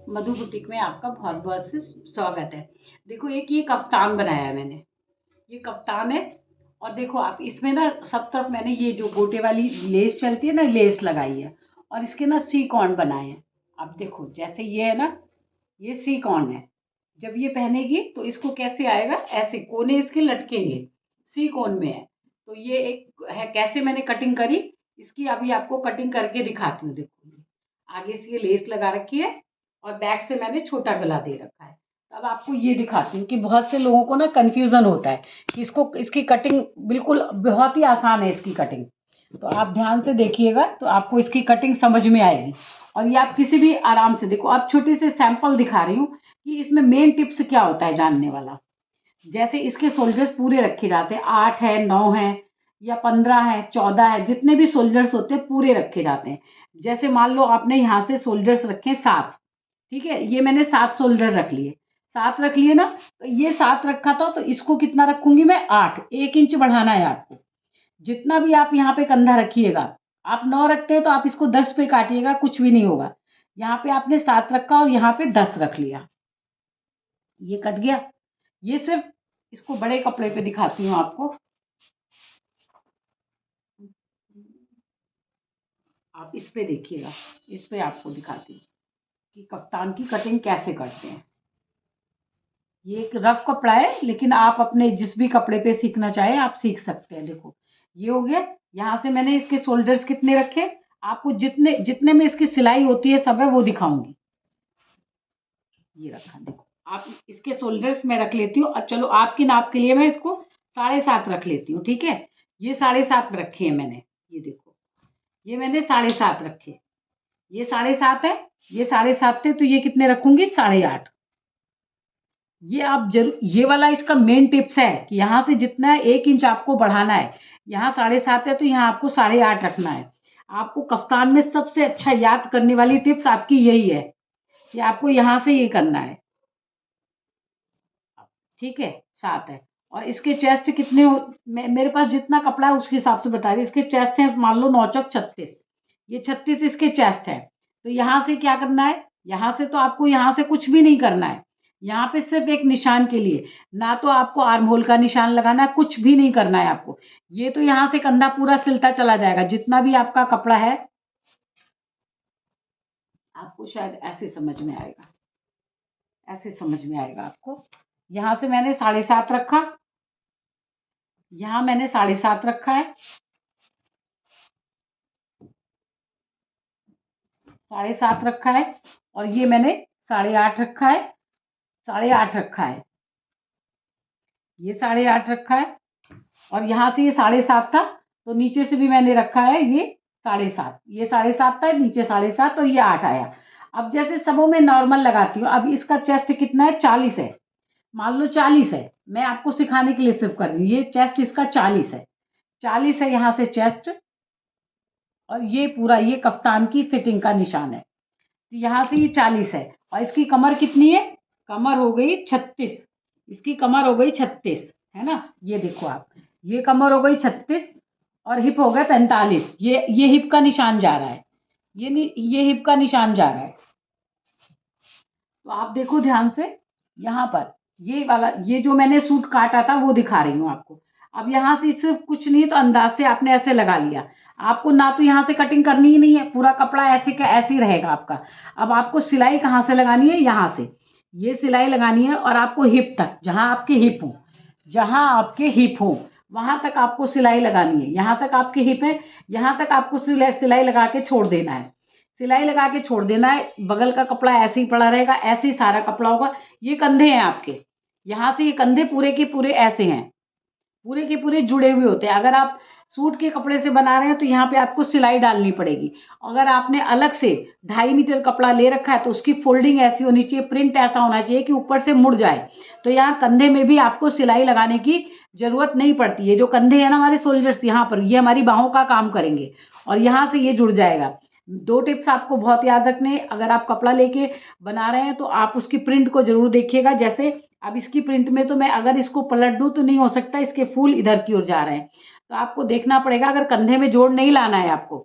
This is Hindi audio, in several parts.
मधु बुटीक में आपका बहुत बहुत से स्वागत है। देखो एक ये कफ्तान बनाया है मैंने, ये कफ्तान है। और देखो आप इसमें ना सब तरफ मैंने ये जो गोटे वाली लेस चलती है ना, लेस लगाई है। और इसके ना सी कॉर्न बनाए हैं। आप देखो जैसे ये है ना, ये सी कॉर्न है। जब ये पहनेगी तो इसको कैसे आएगा, ऐसे कोने इसके लटकेंगे, सी कॉर्न में है। तो ये एक है, कैसे मैंने कटिंग करी इसकी अभी आपको कटिंग करके दिखाती हूँ। देखो आगे से ये लेस लगा रखी है और बैक से मैंने छोटा गला दे रखा है। अब आपको ये दिखाती हूँ कि बहुत से लोगों को ना कन्फ्यूज़न होता है कि इसको, इसकी कटिंग बिल्कुल बहुत ही आसान है इसकी कटिंग। तो आप ध्यान से देखिएगा तो आपको इसकी कटिंग समझ में आएगी। और ये आप किसी भी आराम से देखो, आप छोटे से सैंपल दिखा रही हूँ कि इसमें मेन टिप्स क्या होता है जानने वाला। जैसे इसके सोल्जर्स पूरे रखे जाते हैं, 8 है, 9 है या 15 है, 14 है, जितने भी सोल्जर्स होते हैं पूरे रखे जाते हैं। जैसे मान लो आपने यहाँ से सोल्जर्स रखे 7, ठीक है, ये मैंने 7 सोल्जर रख लिए, 7 रख लिए ना। तो ये 7 रखा था तो इसको कितना रखूंगी मैं, 8, 1 इंच बढ़ाना है आपको। जितना भी आप यहाँ पे कंधा रखिएगा, आप 9 रखते हैं तो आप इसको 10 पे काटिएगा, कुछ भी नहीं होगा। यहाँ पे आपने 7 रखा और यहाँ पे 10 रख लिया, ये कट गया। ये सिर्फ इसको बड़े कपड़े पे दिखाती हूँ आपको। आप इस पे देखिएगा, इस पे आपको दिखाती हूँ कि कफ्तान की कटिंग कैसे करते हैं। ये एक रफ कपड़ा है, लेकिन आप अपने जिस भी कपड़े पे सीखना चाहे आप सीख सकते हैं। देखो ये हो गया। यहाँ से मैंने इसके शोल्डर्स कितने रखे, आपको जितने जितने में इसकी सिलाई होती है सब है वो दिखाऊंगी। ये रखा, देखो आप इसके शोल्डर्स में रख लेती हूँ। चलो आपकी नाप के लिए मैं इसको 7.5 रख लेती हूँ, ठीक है। ये 7.5 रखे हैं मैंने, ये देखो, ये मैंने 7.5 रखे। ये 7.5 है, ये 7.5 थे, तो ये कितने रखूंगी, 8.5। ये आप जरूर, ये वाला इसका मेन टिप्स है कि यहाँ से जितना 1 इंच आपको बढ़ाना है। यहाँ 7.5 है तो यहाँ आपको 8.5 रखना है। आपको कफ्तान में सबसे अच्छा याद करने वाली टिप्स आपकी यही है कि आपको यहाँ से ये करना है, ठीक है। 7 है। और इसके चेस्ट कितने मेरे पास जितना कपड़ा है उसके हिसाब से बता रही, इसके चेस्ट है मान लो 9 चौक 36, ये 36 इसके चेस्ट है। तो यहाँ से क्या करना है, यहाँ से तो आपको यहाँ से कुछ भी नहीं करना है। यहाँ पे सिर्फ एक निशान के लिए, ना तो आपको आर्म होल का निशान लगाना है, कुछ भी नहीं करना है आपको। ये तो यहाँ से कंधा पूरा सिलता चला जाएगा जितना भी आपका कपड़ा है। आपको शायद ऐसे समझ में आएगा, ऐसे समझ में आएगा आपको। यहाँ से मैंने 7.5 रखा, यहाँ मैंने 7.5 रखा है, 7.5 रखा है। और ये मैंने 8.5 रखा है, 8.5 रखा है, ये 8.5 रखा है। और यहाँ से ये 7.5 था तो नीचे से भी मैंने रखा है ये 7.5, ये 7.5 था, नीचे 7.5 और ये 8 आया। अब जैसे सबों में नॉर्मल लगाती हूँ, अब इसका चेस्ट कितना है, 40 है, मान लो 40 है। मैं आपको सिखाने के लिए सिर्फ कर रही हूँ, ये चेस्ट इसका 40 है, 40 है यहाँ से चेस्ट। और ये पूरा ये कफ्तान की फिटिंग का निशान है। तो यहाँ से ये 40 है। और इसकी कमर कितनी है, कमर हो गई 36, इसकी कमर हो गई 36, है ना। ये देखो आप, ये कमर हो गई 36 और हिप हो गए 45। ये हिप का निशान जा रहा है, ये हिप का निशान जा रहा है। तो आप देखो ध्यान से, यहाँ पर ये वाला, ये जो मैंने सूट काटा था वो दिखा रही हूँ आपको। अब यहाँ से सिर्फ कुछ नहीं तो अंदाज से आपने ऐसे लगा लिया। आपको ना तो यहाँ से कटिंग करनी ही नहीं है, पूरा कपड़ा ऐसे का ऐसे ही रहेगा आपका। अब आपको सिलाई कहाँ से लगानी है, यहाँ से ये सिलाई लगानी है और आपको हिप तक, जहाँ आपके हिप हो, जहाँ आपके हिप हो वहाँ तक आपको सिलाई लगानी है। यहाँ तक आपके हिप है, यहाँ तक आपको सिलाई लगा के छोड़ देना है, सिलाई लगा के छोड़ देना है। बगल का कपड़ा ऐसे ही पड़ा रहेगा, ऐसे ही सारा कपड़ा होगा। ये कंधे हैं आपके, यहाँ से ये कंधे पूरे के पूरे ऐसे हैं, पूरे के पूरे जुड़े हुए होते हैं। अगर आप सूट के कपड़े से बना रहे हैं तो यहाँ पे आपको सिलाई डालनी पड़ेगी। अगर आपने अलग से 2.5 मीटर कपड़ा ले रखा है तो उसकी फोल्डिंग ऐसी होनी चाहिए, प्रिंट ऐसा होना चाहिए कि ऊपर से मुड़ जाए। तो यहाँ कंधे में भी आपको सिलाई लगाने की जरूरत नहीं पड़ती। ये जो कंधे हैं ना हमारे सोल्जर्स, यहाँ पर ये हमारी बाहों का काम करेंगे और यहाँ से ये जुड़ जाएगा। 2 टिप्स आपको बहुत याद रखने हैं। अगर आप कपड़ा लेके बना रहे हैं तो आप उसकी प्रिंट को जरूर देखिएगा। जैसे अब इसकी प्रिंट में तो मैं अगर इसको पलट दूं तो नहीं हो सकता, इसके फूल इधर की ओर जा रहे हैं। तो आपको देखना पड़ेगा, अगर कंधे में जोड़ नहीं लाना है आपको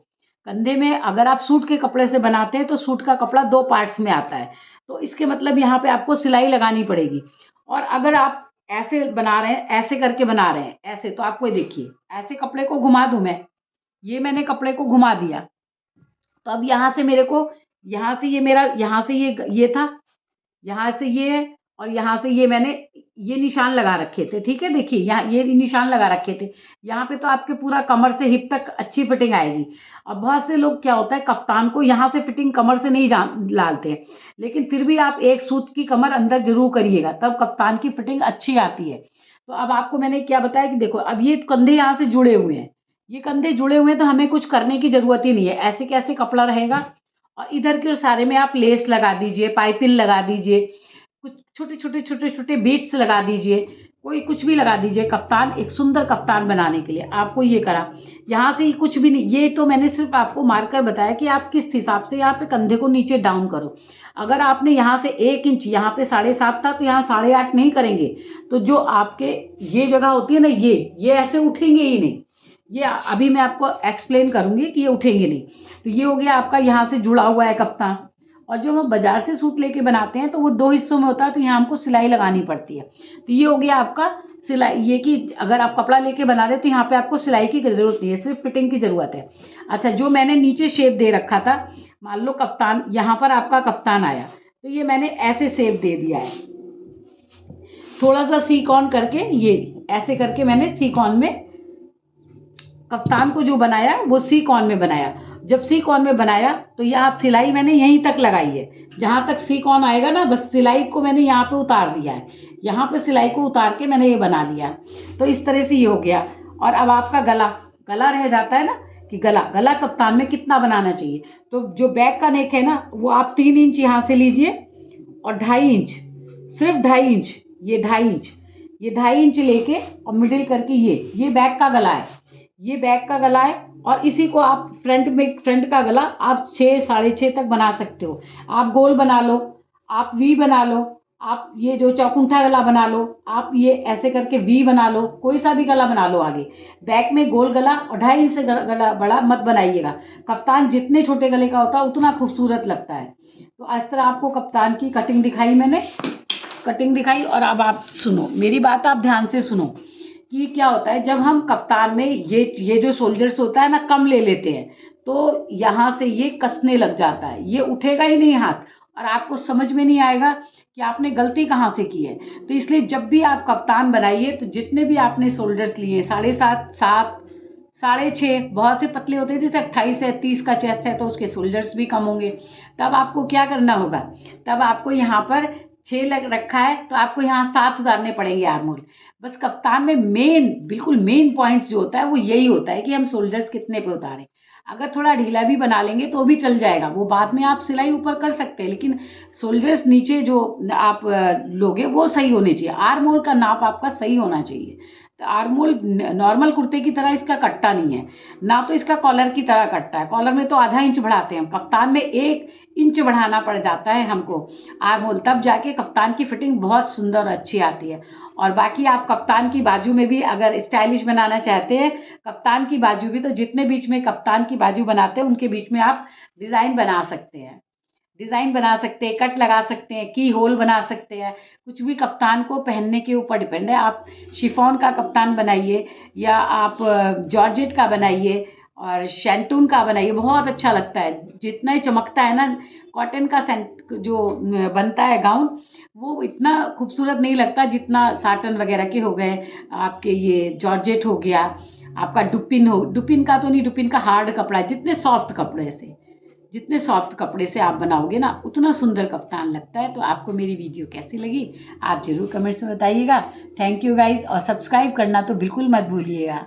कंधे में अगर आप सूट के कपड़े से बनाते हैं तो सूट का कपड़ा 2 पार्ट्स में आता है, तो इसके मतलब यहाँ पे आपको सिलाई लगानी पड़ेगी। और अगर आप ऐसे बना रहे हैं, ऐसे करके बना रहे हैं, ऐसे, तो आपको ये देखिए, ऐसे कपड़े को घुमा दूँ मैं, ये मैंने कपड़े को घुमा दिया, तो अब यहाँ से मेरे को, यहाँ से ये मेरा, यहाँ से ये था, यहाँ से ये है, और यहाँ से ये मैंने ये निशान लगा रखे थे, ठीक है। देखिए यहाँ ये निशान लगा रखे थे, यहाँ पे तो आपके पूरा कमर से हिप तक अच्छी फिटिंग आएगी। अब बहुत से लोग क्या होता है, कफ्तान को यहाँ से फिटिंग कमर से नहीं डालते हैं, लेकिन फिर भी आप एक सूत की कमर अंदर जरूर करिएगा, तब कफ्तान की फिटिंग अच्छी आती है। तो अब आपको मैंने क्या बताया कि देखो, अब ये कंधे यहाँ से जुड़े हुए हैं, ये कंधे जुड़े हुए हैं, तो हमें कुछ करने की जरूरत ही नहीं है, ऐसे कैसे कपड़ा रहेगा। और इधर के सारे में आप लेस लगा दीजिए, पाइपिंग लगा दीजिए, कुछ छोटे छोटे छोटे छोटे बीट्स लगा दीजिए, कोई कुछ भी लगा दीजिए, कफ्तान, एक सुंदर कफ्तान बनाने के लिए आपको ये करा। यहाँ से कुछ भी नहीं, ये तो मैंने सिर्फ आपको मार्कर बताया कि आप किस हिसाब से यहाँ पे कंधे को नीचे डाउन करो। अगर आपने यहाँ से 1 इंच, यहाँ पे 7.5 था तो यहाँ 8.5 नहीं करेंगे, तो जो आपके ये जगह होती है ना, ये ऐसे उठेंगे ही नहीं। ये अभी मैं आपको एक्सप्लेन करूंगी कि ये उठेंगे नहीं। तो ये हो गया आपका, यहाँ से जुड़ा हुआ है कफ्तान। और जो हम बाजार से सूट लेके बनाते हैं तो वो 2 हिस्सों में होता है, तो यहाँ हमको सिलाई लगानी पड़ती है। तो ये हो गया आपका सिलाई, ये कि अगर आप कपड़ा लेके बना रहे हो तो यहाँ पे आपको सिलाई की ज़रूरत नहीं है, सिर्फ फिटिंग की ज़रूरत है। अच्छा, जो मैंने नीचे शेप दे रखा था, मान लो कफ्तान, यहाँ पर आपका कफ्तान आया, तो ये मैंने ऐसे शेप दे दिया है, थोड़ा सा सीक ऑन करके, ये ऐसे करके मैंने सीक ऑन में कफ्तान को जो बनाया वो सी कॉर्न में बनाया। जब सी कॉर्न में बनाया तो ये आप सिलाई मैंने यहीं तक लगाई है, जहाँ तक सी कॉर्न आएगा ना, बस सिलाई को मैंने यहाँ पे उतार दिया है, यहाँ पे सिलाई को उतार के मैंने ये बना लिया। तो इस तरह से ये हो गया। और अब आपका गला रह जाता है ना, कि गला कफ्तान में कितना बनाना चाहिए। तो जो बैक का नेक है ना, वो आप 3 इंच यहाँ से लीजिए, और 2.5 इंच, सिर्फ 2.5 इंच, ये 2.5 इंच, ये 2.5 इंच लेके और मिडिल करके, ये बैक का गला है, ये बैक का गला है। और इसी को आप फ्रंट का गला आप 6, 6.5 तक बना सकते हो। आप गोल बना लो, आप वी बना लो, आप ये जो चौकुंठा गला बना लो, आप ये ऐसे करके वी बना लो, कोई सा भी गला बना लो आगे। बैक में गोल गला, और 2.5 इंच से गला बड़ा मत बनाइएगा। कफ्तान जितने छोटे गले का होता है उतना खूबसूरत लगता है। तो इस तरह आपको कफ्तान की कटिंग दिखाई मैंने, कटिंग दिखाई। और अब आप सुनो मेरी बात, आप ध्यान से सुनो कि क्या होता है, जब हम कप्तान में ये जो शोल्डर्स होता है ना, कम ले लेते हैं, तो यहाँ से ये कसने लग जाता है, ये उठेगा ही नहीं हाथ, और आपको समझ में नहीं आएगा कि आपने गलती कहाँ से की है। तो इसलिए जब भी आप कप्तान बनाइए, तो जितने भी आपने शोल्डर्स लिए, 7.5, 7, 6.5, बहुत से पतले होते हैं, जैसे 28 है, 30 का चेस्ट है, तो उसके शोल्डर्स भी कम होंगे। तब आपको क्या करना होगा, तब आपको यहाँ पर 6 लग रखा है, तो आपको यहाँ 7 उतारने पड़ेंगे आर्मोल। बस कफ्तान में बिल्कुल मेन पॉइंट्स जो होता है वो यही होता है कि हम शोल्डर्स कितने पे उतारें। अगर थोड़ा ढीला भी बना लेंगे तो भी चल जाएगा, वो बाद में आप सिलाई ऊपर कर सकते हैं, लेकिन शोल्डर्स नीचे जो आप लोगे वो सही होने चाहिए। आर्म होल का नाप आपका सही होना चाहिए। तो आर्म होल नॉर्मल कुर्ते की तरह इसका कटता नहीं है ना, तो इसका कॉलर की तरह कटता है। कॉलर में तो आधा इंच बढ़ाते हैं हम, कफ्तान में 1 इंच बढ़ाना पड़ जाता है हमको आर्म होल, तब जाके कफ्तान की फिटिंग बहुत सुंदर और अच्छी आती है। और बाकी आप कफ्तान की बाजू में भी अगर स्टाइलिश बनाना चाहते हैं, कफ्तान की बाजू भी, तो जितने बीच में कफ्तान की बाजू बनाते हैं उनके बीच में आप डिज़ाइन बना सकते हैं, डिज़ाइन बना सकते हैं, कट लगा सकते हैं, की होल बना सकते हैं। कुछ भी कफ्तान को पहनने के ऊपर डिपेंड है। आप शिफॉन का कफ्तान बनाइए, या आप जॉर्जेट का बनाइए, और शैंटून का बनाइए, बहुत अच्छा लगता है। जितना ही चमकता है ना, कॉटन का जो बनता है गाउन, वो इतना खूबसूरत नहीं लगता जितना साटन वगैरह के हो गए, आपके ये जॉर्जेट हो गया, आपका डुपिन का तो नहीं, डुपिन का हार्ड कपड़ा है। जितने सॉफ्ट कपड़े से आप बनाओगे ना, उतना सुंदर कफ्तान लगता है। तो आपको मेरी वीडियो कैसी लगी, आप ज़रूर कमेंट्स में बताइएगा। थैंक यू गाइज़, और सब्सक्राइब करना तो बिल्कुल मत भूलिएगा।